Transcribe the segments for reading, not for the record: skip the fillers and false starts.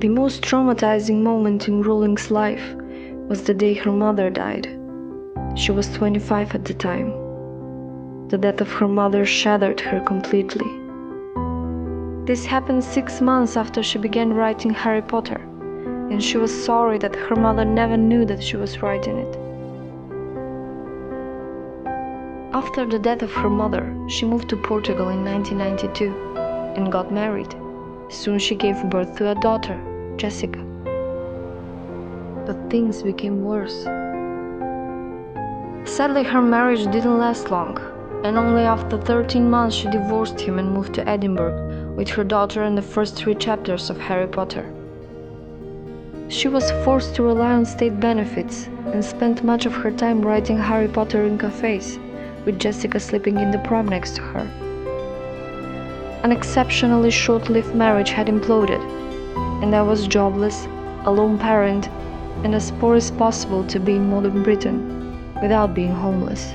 The most traumatizing moment in Rowling's life was the day her mother died. She was 25 at the time. The death of her mother shattered her completely. This happened 6 months after she began writing Harry Potter, and she was sorry that her mother never knew that she was writing it. After the death of her mother, she moved to Portugal in 1992 and got married. Soon she gave birth to a daughter, Jessica. But things became worse. Sadly, her marriage didn't last long, and only after 13 months she divorced him and moved to Edinburgh with her daughter and the first 3 chapters of Harry Potter. She was forced to rely on state benefits and spent much of her time writing Harry Potter in cafes, with Jessica sleeping in the pram next to her. An exceptionally short-lived marriage had imploded, and I was jobless, a lone parent, and as poor as possible to be in modern Britain without being homeless.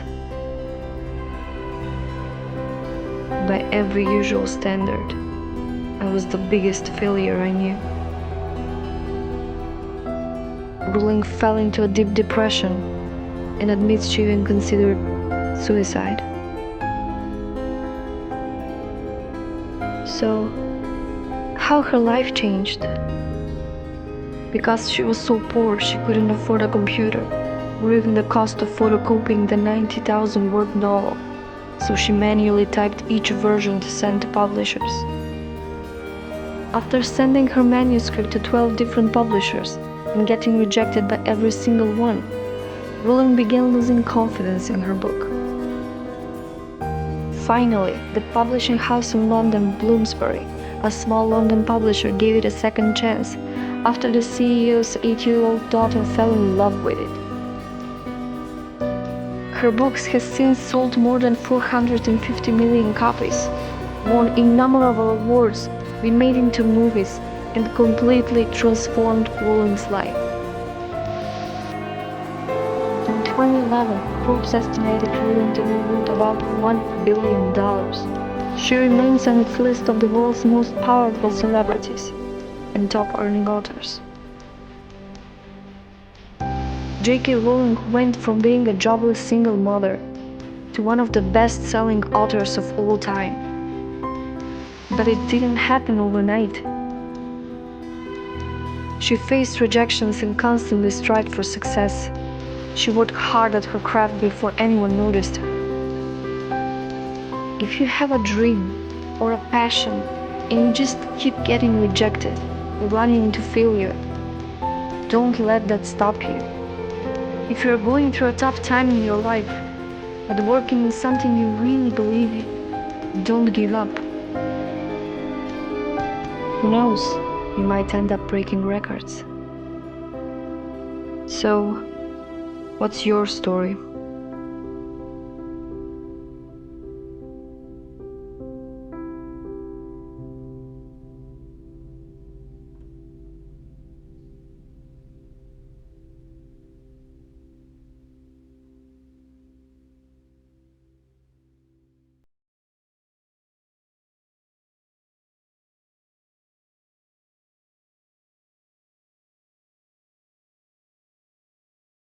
By every usual standard, I was the biggest failure I knew. Rowling fell into a deep depression and admits she even considered suicide. So, how her life changed? Because she was so poor she couldn't afford a computer or even the cost of photocopying the 90,000-word novel, so she manually typed each version to send to publishers. After sending her manuscript to 12 different publishers and getting rejected by every single one, Rowling began losing confidence in her book. Finally, the publishing house in London, Bloomsbury, a small London publisher, gave it a second chance after the CEO's 8-year-old daughter fell in love with it. Her books has since sold more than 450 million copies, won innumerable awards, been made into movies, and completely transformed Rowling's life. In 2011, Forbes estimated Rowling to be worth about $1 billion. She remains on its list of the world's most powerful celebrities and top-earning authors. J.K. Rowling went from being a jobless single mother to one of the best-selling authors of all time. But it didn't happen overnight. She faced rejections and constantly strived for success. She worked hard at her craft before anyone noticed her. If you have a dream or a passion and you just keep getting rejected or running into failure, don't let that stop you. If you're going through a tough time in your life, but working in something you really believe in, don't give up. Who knows, you might end up breaking records. So, what's your story?